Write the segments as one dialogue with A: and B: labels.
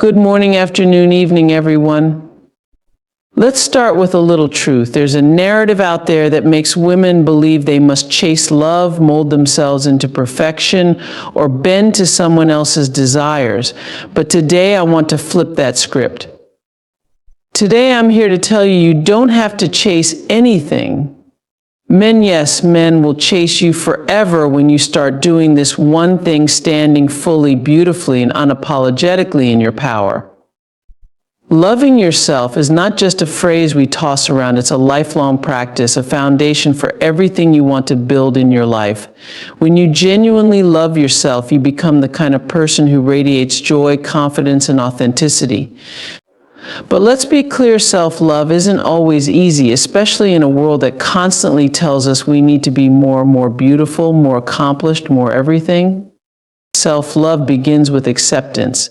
A: Good morning, afternoon, evening, everyone. Let's start with a little truth. There's a narrative out there that makes women believe they must chase love, mold themselves into perfection, or bend to someone else's desires. But today I want to flip that script. Today I'm here to tell you you don't have to chase anything. Men, yes, men will chase you forever when you start doing this one thing, standing fully, beautifully, and unapologetically in your power. Loving yourself is not just a phrase we toss around, it's a lifelong practice, a foundation for everything you want to build in your life. When you genuinely love yourself, you become the kind of person who radiates joy, confidence, and authenticity. But let's be clear, self-love isn't always easy, especially in a world that constantly tells us we need to be more beautiful, more accomplished, more everything. Self-love begins with acceptance.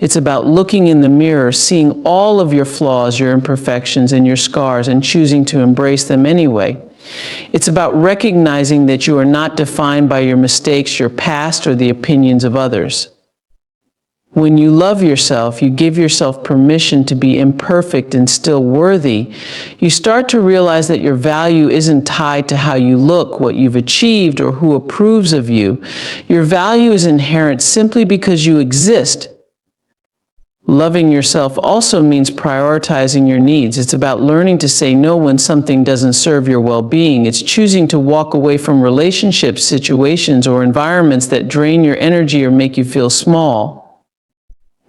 A: It's about looking in the mirror, seeing all of your flaws, your imperfections, and your scars, and choosing to embrace them anyway. It's about recognizing that you are not defined by your mistakes, your past, or the opinions of others. When you love yourself, you give yourself permission to be imperfect and still worthy. You start to realize that your value isn't tied to how you look, what you've achieved, or who approves of you. Your value is inherent simply because you exist. Loving yourself also means prioritizing your needs. It's about learning to say no when something doesn't serve your well-being. It's choosing to walk away from relationships, situations, or environments that drain your energy or make you feel small.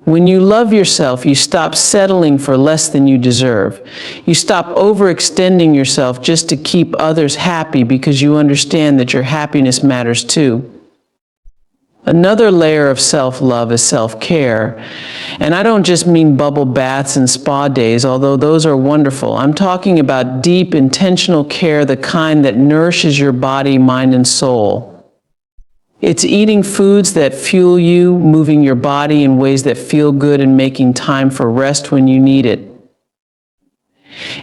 A: When you love yourself, you stop settling for less than you deserve. You stop overextending yourself just to keep others happy because you understand that your happiness matters too. Another layer of self-love is self-care. And I don't just mean bubble baths and spa days, although those are wonderful. I'm talking about deep, intentional care, the kind that nourishes your body, mind, and soul. It's eating foods that fuel you, moving your body in ways that feel good, and making time for rest when you need it.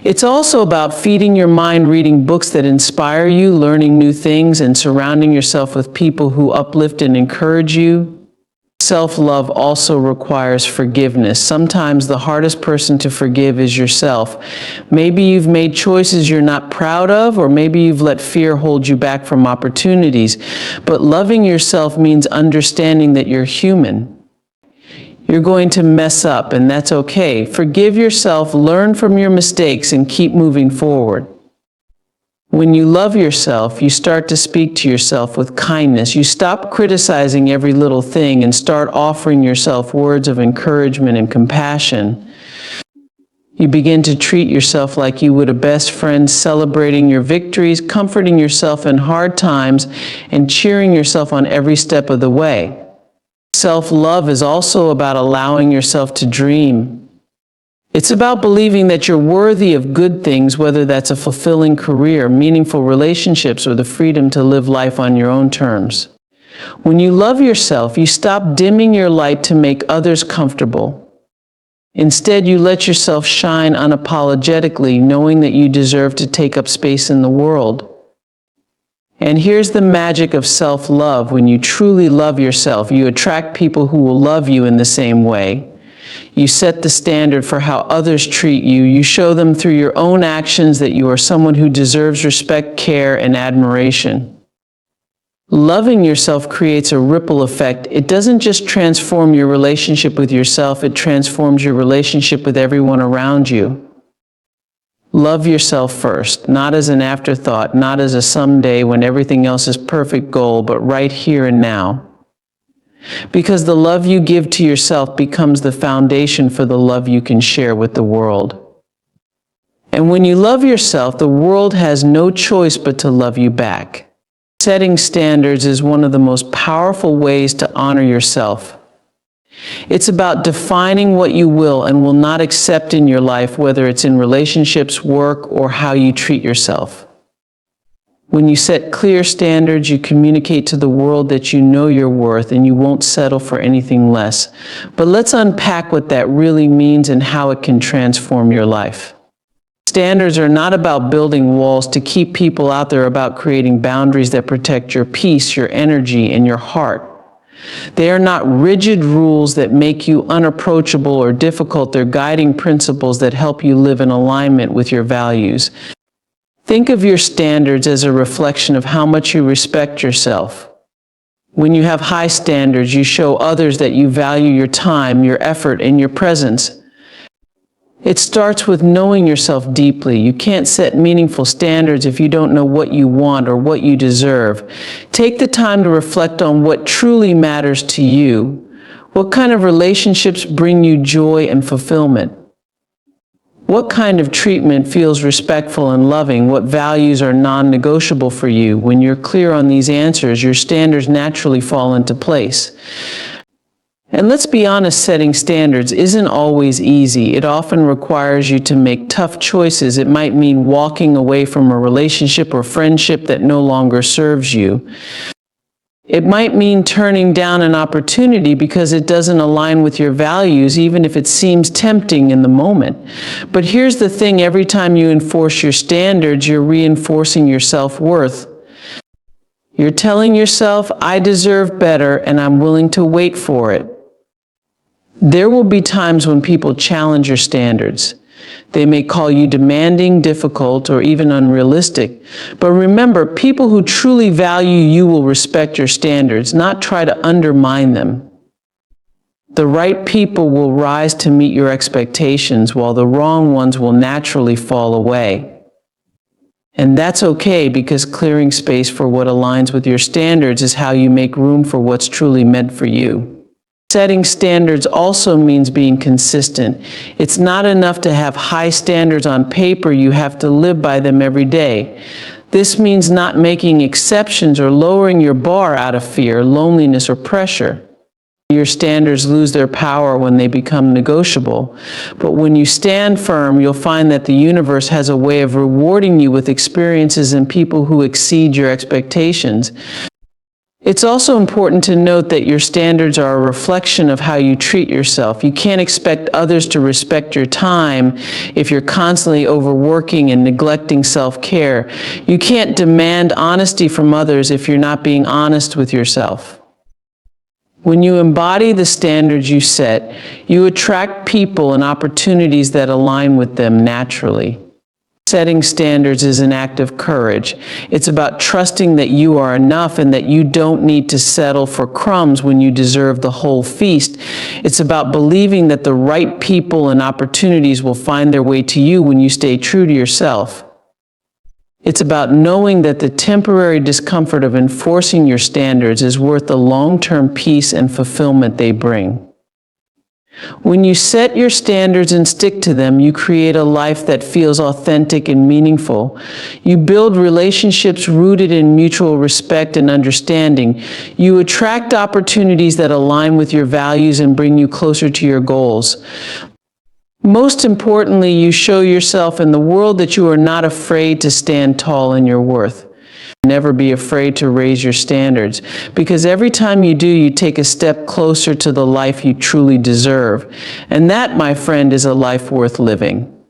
A: It's also about feeding your mind, reading books that inspire you, learning new things, and surrounding yourself with people who uplift and encourage you. Self-love also requires forgiveness. Sometimes the hardest person to forgive is yourself. Maybe you've made choices you're not proud of, or maybe you've let fear hold you back from opportunities. But loving yourself means understanding that you're human. You're going to mess up, and that's okay. Forgive yourself, learn from your mistakes, and keep moving forward. When you love yourself, you start to speak to yourself with kindness. You stop criticizing every little thing and start offering yourself words of encouragement and compassion. You begin to treat yourself like you would a best friend, celebrating your victories, comforting yourself in hard times, and cheering yourself on every step of the way. Self-love is also about allowing yourself to dream. It's about believing that you're worthy of good things, whether that's a fulfilling career, meaningful relationships, or the freedom to live life on your own terms. When you love yourself, you stop dimming your light to make others comfortable. Instead, you let yourself shine unapologetically, knowing that you deserve to take up space in the world. And here's the magic of self-love. When you truly love yourself, you attract people who will love you in the same way. You set the standard for how others treat you. You show them through your own actions that you are someone who deserves respect, care, and admiration. Loving yourself creates a ripple effect. It doesn't just transform your relationship with yourself, it transforms your relationship with everyone around you. Love yourself first, not as an afterthought, not as a someday when everything else is perfect goal, but right here and now. Because the love you give to yourself becomes the foundation for the love you can share with the world. And when you love yourself, the world has no choice but to love you back. Setting standards is one of the most powerful ways to honor yourself. It's about defining what you will and will not accept in your life, whether it's in relationships, work, or how you treat yourself. When you set clear standards, you communicate to the world that you know your worth and you won't settle for anything less. But let's unpack what that really means and how it can transform your life. Standards are not about building walls to keep people out. They're about creating boundaries that protect your peace, your energy, and your heart. They are not rigid rules that make you unapproachable or difficult. They're guiding principles that help you live in alignment with your values. Think of your standards as a reflection of how much you respect yourself. When you have high standards, you show others that you value your time, your effort, and your presence. It starts with knowing yourself deeply. You can't set meaningful standards if you don't know what you want or what you deserve. Take the time to reflect on what truly matters to you. What kind of relationships bring you joy and fulfillment? What kind of treatment feels respectful and loving? What values are non-negotiable for you? When you're clear on these answers, your standards naturally fall into place. And let's be honest, setting standards isn't always easy. It often requires you to make tough choices. It might mean walking away from a relationship or friendship that no longer serves you. It might mean turning down an opportunity because it doesn't align with your values, even if it seems tempting in the moment. But here's the thing, every time you enforce your standards, you're reinforcing your self-worth. You're telling yourself, I deserve better and I'm willing to wait for it. There will be times when people challenge your standards. They may call you demanding, difficult, or even unrealistic. But remember, people who truly value you will respect your standards, not try to undermine them. The right people will rise to meet your expectations, while the wrong ones will naturally fall away. And that's okay, because clearing space for what aligns with your standards is how you make room for what's truly meant for you. Setting standards also means being consistent. It's not enough to have high standards on paper, you have to live by them every day. This means not making exceptions or lowering your bar out of fear, loneliness, or pressure. Your standards lose their power when they become negotiable. But when you stand firm, you'll find that the universe has a way of rewarding you with experiences and people who exceed your expectations. It's also important to note that your standards are a reflection of how you treat yourself. You can't expect others to respect your time if you're constantly overworking and neglecting self-care. You can't demand honesty from others if you're not being honest with yourself. When you embody the standards you set, you attract people and opportunities that align with them naturally. Setting standards is an act of courage. It's about trusting that you are enough and that you don't need to settle for crumbs when you deserve the whole feast. It's about believing that the right people and opportunities will find their way to you when you stay true to yourself. It's about knowing that the temporary discomfort of enforcing your standards is worth the long-term peace and fulfillment they bring. When you set your standards and stick to them, you create a life that feels authentic and meaningful. You build relationships rooted in mutual respect and understanding. You attract opportunities that align with your values and bring you closer to your goals. Most importantly, you show yourself in the world that you are not afraid to stand tall in your worth. Never be afraid to raise your standards, because every time you do, you take a step closer to the life you truly deserve. And that, my friend, is a life worth living.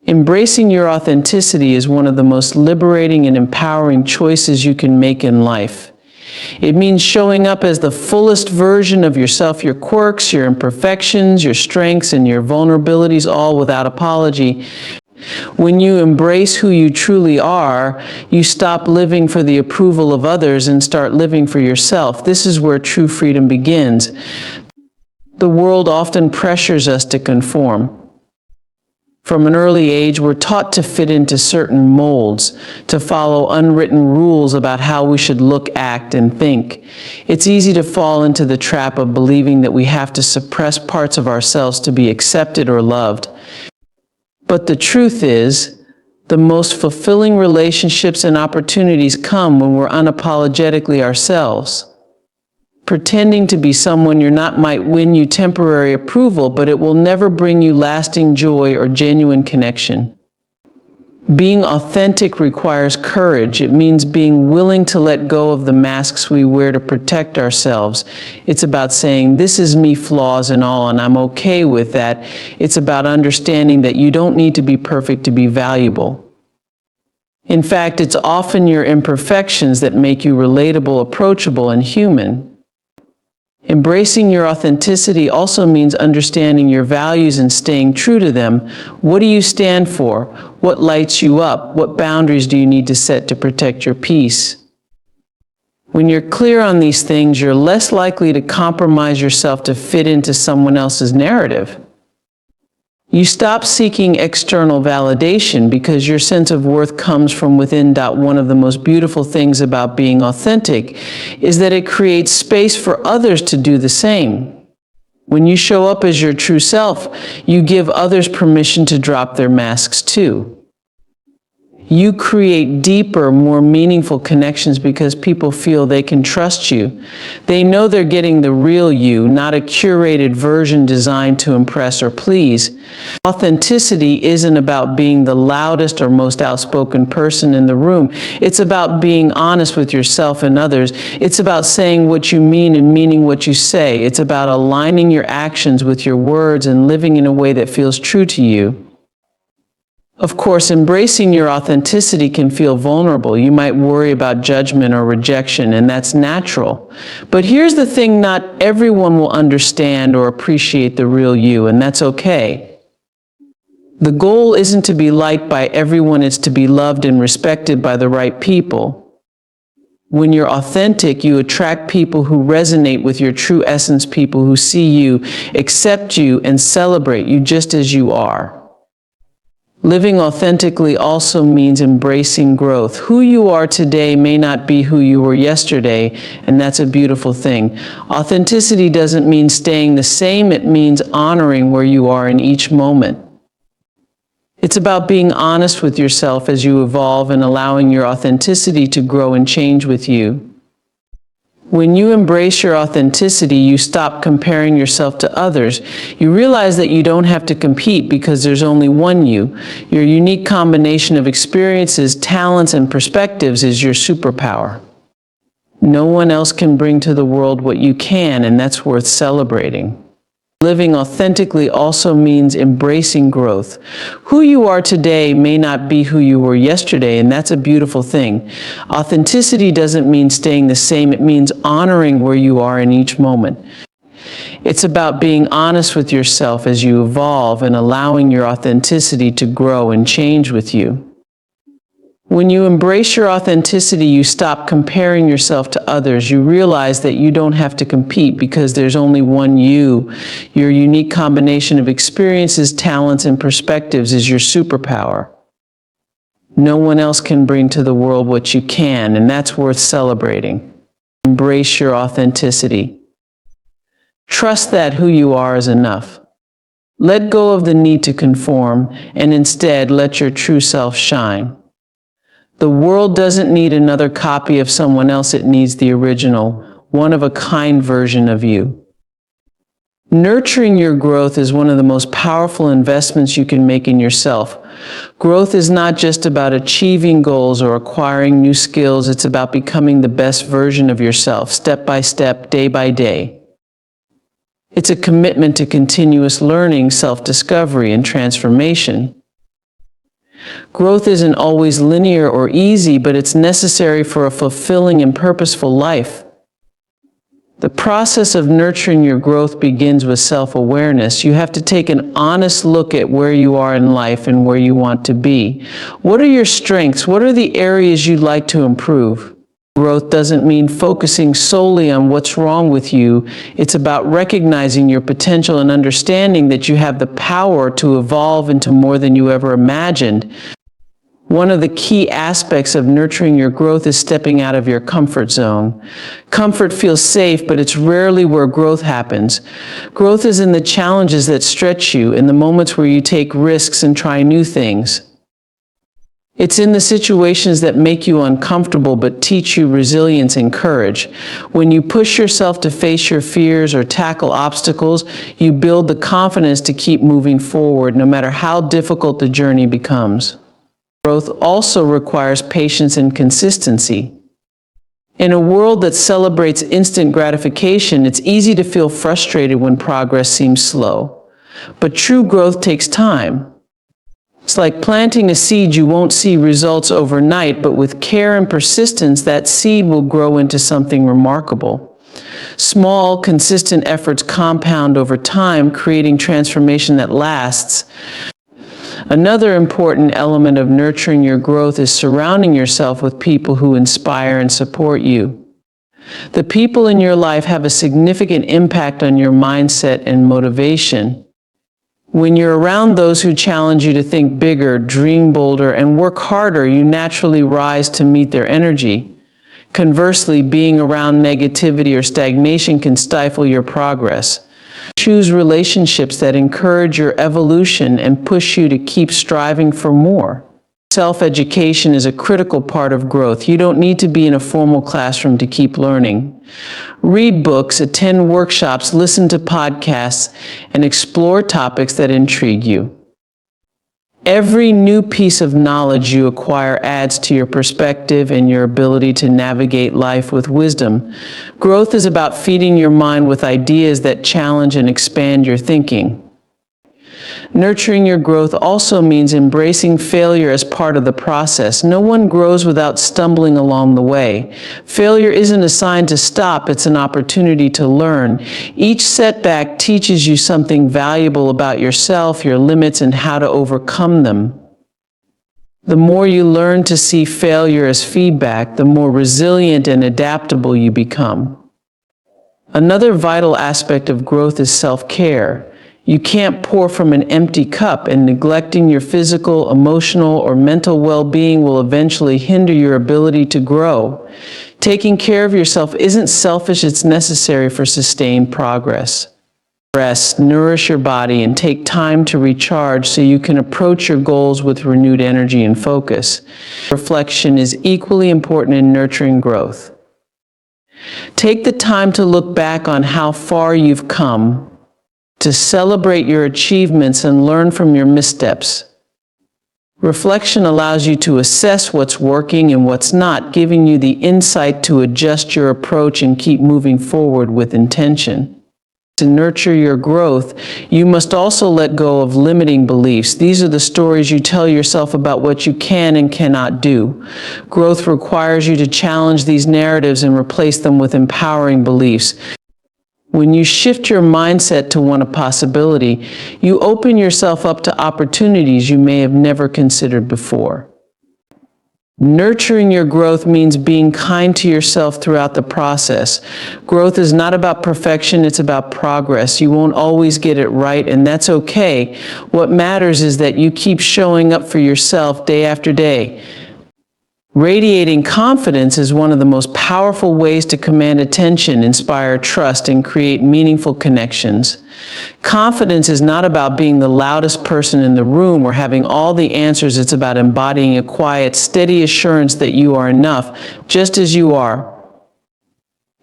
A: Embracing your authenticity is one of the most liberating and empowering choices you can make in life. It means showing up as the fullest version of yourself, your quirks, your imperfections, your strengths, and your vulnerabilities, all without apology. When you embrace who you truly are, you stop living for the approval of others and start living for yourself. This is where true freedom begins. The world often pressures us to conform. From an early age, we're taught to fit into certain molds, to follow unwritten rules about how we should look, act, and think. It's easy to fall into the trap of believing that we have to suppress parts of ourselves to be accepted or loved. But the truth is, the most fulfilling relationships and opportunities come when we're unapologetically ourselves. Pretending to be someone you're not might win you temporary approval, but it will never bring you lasting joy or genuine connection. Being authentic requires courage. It means being willing to let go of the masks we wear to protect ourselves. It's about saying, this is me, flaws and all, and I'm okay with that. It's about understanding that you don't need to be perfect to be valuable. In fact, it's often your imperfections that make you relatable, approachable, and human. Embracing your authenticity also means understanding your values and staying true to them. What do you stand for? What lights you up? What boundaries do you need to set to protect your peace? When you're clear on these things, you're less likely to compromise yourself to fit into someone else's narrative. You stop seeking external validation because your sense of worth comes from within. One of the most beautiful things about being authentic is that it creates space for others to do the same. When you show up as your true self, you give others permission to drop their masks too. You create deeper, more meaningful connections because people feel they can trust you. They know they're getting the real you, not a curated version designed to impress or please. Authenticity isn't about being the loudest or most outspoken person in the room. It's about being honest with yourself and others. It's about saying what you mean and meaning what you say. It's about aligning your actions with your words and living in a way that feels true to you. Of course, embracing your authenticity can feel vulnerable. You might worry about judgment or rejection, and that's natural. But here's the thing, not everyone will understand or appreciate the real you, and that's okay. The goal isn't to be liked by everyone, it's to be loved and respected by the right people. When you're authentic, you attract people who resonate with your true essence, people who see you, accept you, and celebrate you just as you are. Living authentically also means embracing growth. Who you are today may not be who you were yesterday, and that's a beautiful thing. Authenticity doesn't mean staying the same, it means honoring where you are in each moment. It's about being honest with yourself as you evolve and allowing your authenticity to grow and change with you. When you embrace your authenticity, you stop comparing yourself to others. You realize that you don't have to compete because there's only one you. Your unique combination of experiences, talents, and perspectives is your superpower. No one else can bring to the world what you can, and that's worth celebrating. Living authentically also means embracing growth. Who you are today may not be who you were yesterday, and that's a beautiful thing. Authenticity doesn't mean staying the same, it means honoring where you are in each moment. It's about being honest with yourself as you evolve and allowing your authenticity to grow and change with you. When you embrace your authenticity, you stop comparing yourself to others. You realize that you don't have to compete because there's only one you. Your unique combination of experiences, talents, and perspectives is your superpower. No one else can bring to the world what you can, and that's worth celebrating. Embrace your authenticity. Trust that who you are is enough. Let go of the need to conform, and instead let your true self shine. The world doesn't need another copy of someone else, it needs the original, one-of-a-kind version of you. Nurturing your growth is one of the most powerful investments you can make in yourself. Growth is not just about achieving goals or acquiring new skills, it's about becoming the best version of yourself, step by step, day by day. It's a commitment to continuous learning, self-discovery, and transformation. Growth isn't always linear or easy, but it's necessary for a fulfilling and purposeful life. The process of nurturing your growth begins with self-awareness. You have to take an honest look at where you are in life and where you want to be. What are your strengths? What are the areas you'd like to improve? Growth doesn't mean focusing solely on what's wrong with you. It's about recognizing your potential and understanding that you have the power to evolve into more than you ever imagined. One of the key aspects of nurturing your growth is stepping out of your comfort zone. Comfort feels safe, but it's rarely where growth happens. Growth is in the challenges that stretch you, in the moments where you take risks and try new things. It's in the situations that make you uncomfortable but teach you resilience and courage. When you push yourself to face your fears or tackle obstacles, you build the confidence to keep moving forward, no matter how difficult the journey becomes. Growth also requires patience and consistency. In a world that celebrates instant gratification, it's easy to feel frustrated when progress seems slow. But true growth takes time. It's like planting a seed. You won't see results overnight, but with care and persistence, that seed will grow into something remarkable. Small, consistent efforts compound over time, creating transformation that lasts. Another important element of nurturing your growth is surrounding yourself with people who inspire and support you. The people in your life have a significant impact on your mindset and motivation. When you're around those who challenge you to think bigger, dream bolder, and work harder, you naturally rise to meet their energy. Conversely, being around negativity or stagnation can stifle your progress. Choose relationships that encourage your evolution and push you to keep striving for more. Self-education is a critical part of growth. You don't need to be in a formal classroom to keep learning. Read books, attend workshops, listen to podcasts, and explore topics that intrigue you. Every new piece of knowledge you acquire adds to your perspective and your ability to navigate life with wisdom. Growth is about feeding your mind with ideas that challenge and expand your thinking. Nurturing your growth also means embracing failure as part of the process. No one grows without stumbling along the way. Failure isn't a sign to stop, it's an opportunity to learn. Each setback teaches you something valuable about yourself, your limits, and how to overcome them. The more you learn to see failure as feedback, the more resilient and adaptable you become. Another vital aspect of growth is self-care. You can't pour from an empty cup, and neglecting your physical, emotional, or mental well-being will eventually hinder your ability to grow. Taking care of yourself isn't selfish, it's necessary for sustained progress. Rest, nourish your body, and take time to recharge so you can approach your goals with renewed energy and focus. Reflection is equally important in nurturing growth. Take the time to look back on how far you've come, to celebrate your achievements and learn from your missteps. Reflection allows you to assess what's working and what's not, giving you the insight to adjust your approach and keep moving forward with intention. To nurture your growth, you must also let go of limiting beliefs. These are the stories you tell yourself about what you can and cannot do. Growth requires you to challenge these narratives and replace them with empowering beliefs. When you shift your mindset to one of possibility, you open yourself up to opportunities you may have never considered before. Nurturing your growth means being kind to yourself throughout the process. Growth is not about perfection, it's about progress. You won't always get it right, and that's okay. What matters is that you keep showing up for yourself day after day. Radiating confidence is one of the most powerful ways to command attention, inspire trust, and create meaningful connections. Confidence is not about being the loudest person in the room or having all the answers. It's about embodying a quiet, steady assurance that you are enough, just as you are.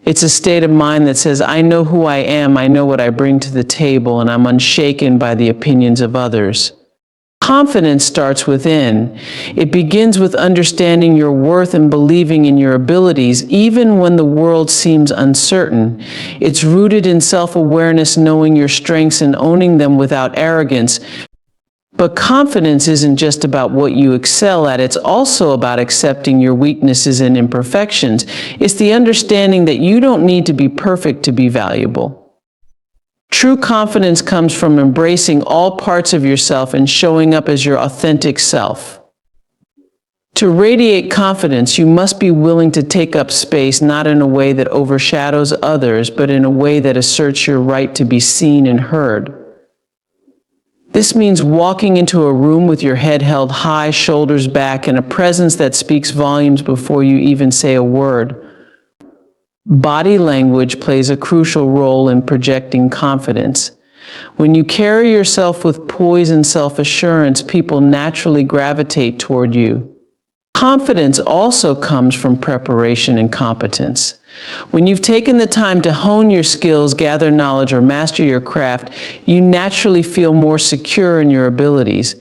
A: It's a state of mind that says, I know who I am, I know what I bring to the table, and I'm unshaken by the opinions of others. Confidence starts within. It begins with understanding your worth and believing in your abilities, even when the world seems uncertain. It's rooted in self-awareness, knowing your strengths and owning them without arrogance. But confidence isn't just about what you excel at, it's also about accepting your weaknesses and imperfections. It's the understanding that you don't need to be perfect to be valuable. True confidence comes from embracing all parts of yourself and showing up as your authentic self. To radiate confidence, you must be willing to take up space, not in a way that overshadows others, but in a way that asserts your right to be seen and heard. This means walking into a room with your head held high, shoulders back, and a presence that speaks volumes before you even say a word. Body language plays a crucial role in projecting confidence. When you carry yourself with poise and self-assurance, people naturally gravitate toward you. Confidence also comes from preparation and competence. When you've taken the time to hone your skills, gather knowledge, or master your craft, you naturally feel more secure in your abilities.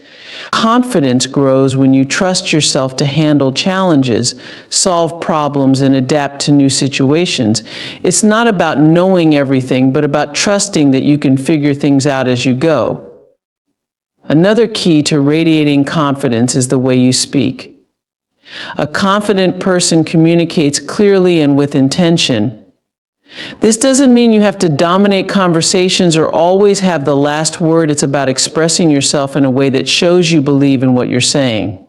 A: Confidence grows when you trust yourself to handle challenges, solve problems, and adapt to new situations. It's not about knowing everything, but about trusting that you can figure things out as you go. Another key to radiating confidence is the way you speak. A confident person communicates clearly and with intention. This doesn't mean you have to dominate conversations or always have the last word. It's about expressing yourself in a way that shows you believe in what you're saying.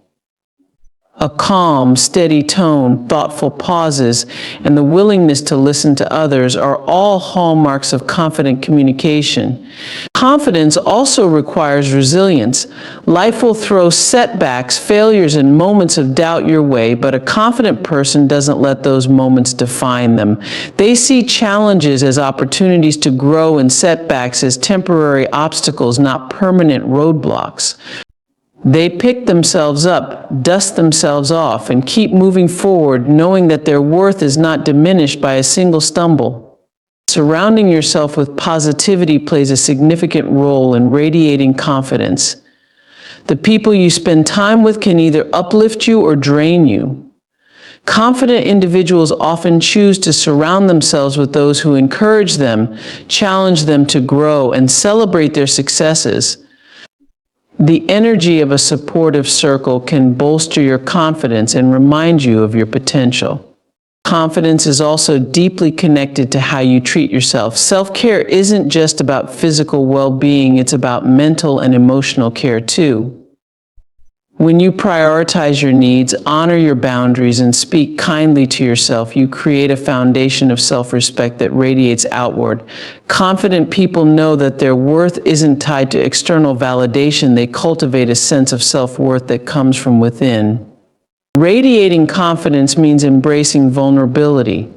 A: A calm, steady tone, thoughtful pauses, and the willingness to listen to others are all hallmarks of confident communication. Confidence also requires resilience. Life will throw setbacks, failures, and moments of doubt your way, but a confident person doesn't let those moments define them. They see challenges as opportunities to grow and setbacks as temporary obstacles, not permanent roadblocks. They pick themselves up, dust themselves off, and keep moving forward, knowing that their worth is not diminished by a single stumble. Surrounding yourself with positivity plays a significant role in radiating confidence. The people you spend time with can either uplift you or drain you. Confident individuals often choose to surround themselves with those who encourage them, challenge them to grow, and celebrate their successes. The energy of a supportive circle can bolster your confidence and remind you of your potential. Confidence is also deeply connected to how you treat yourself. Self-care isn't just about physical well-being, it's about mental and emotional care too. When you prioritize your needs, honor your boundaries, and speak kindly to yourself, you create a foundation of self-respect that radiates outward. Confident people know that their worth isn't tied to external validation. They cultivate a sense of self-worth that comes from within. Radiating confidence means embracing vulnerability.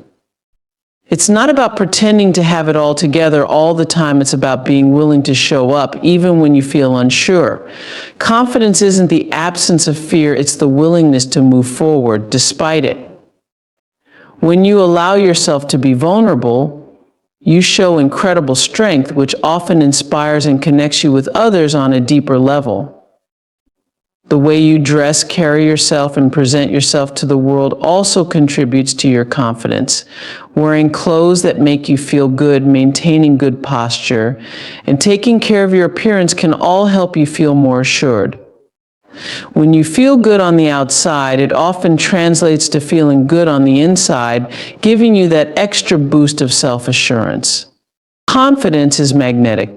A: It's not about pretending to have it all together all the time. It's about being willing to show up even when you feel unsure. Confidence isn't the absence of fear, it's the willingness to move forward despite it. When you allow yourself to be vulnerable, you show incredible strength, which often inspires and connects you with others on a deeper level. The way you dress, carry yourself, and present yourself to the world also contributes to your confidence. Wearing clothes that make you feel good, maintaining good posture, and taking care of your appearance can all help you feel more assured. When you feel good on the outside, it often translates to feeling good on the inside, giving you that extra boost of self-assurance. Confidence is magnetic.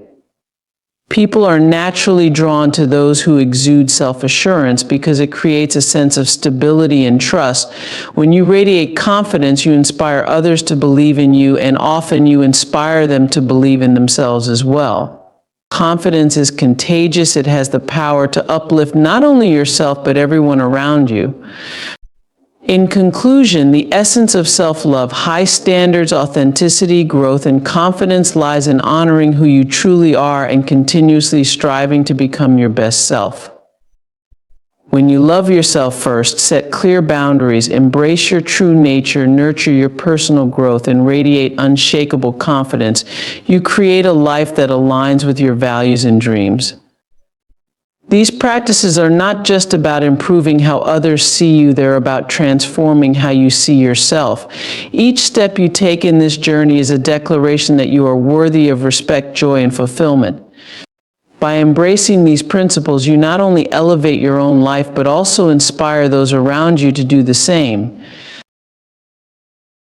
A: People are naturally drawn to those who exude self-assurance because it creates a sense of stability and trust. When you radiate confidence, you inspire others to believe in you, and often you inspire them to believe in themselves as well. Confidence is contagious. It has the power to uplift not only yourself, but everyone around you. In conclusion, the essence of self-love, high standards, authenticity, growth, and confidence lies in honoring who you truly are and continuously striving to become your best self. When you love yourself first, set clear boundaries, embrace your true nature, nurture your personal growth, and radiate unshakable confidence, you create a life that aligns with your values and dreams. These practices are not just about improving how others see you, they're about transforming how you see yourself. Each step you take in this journey is a declaration that you are worthy of respect, joy, and fulfillment. By embracing these principles, you not only elevate your own life, but also inspire those around you to do the same.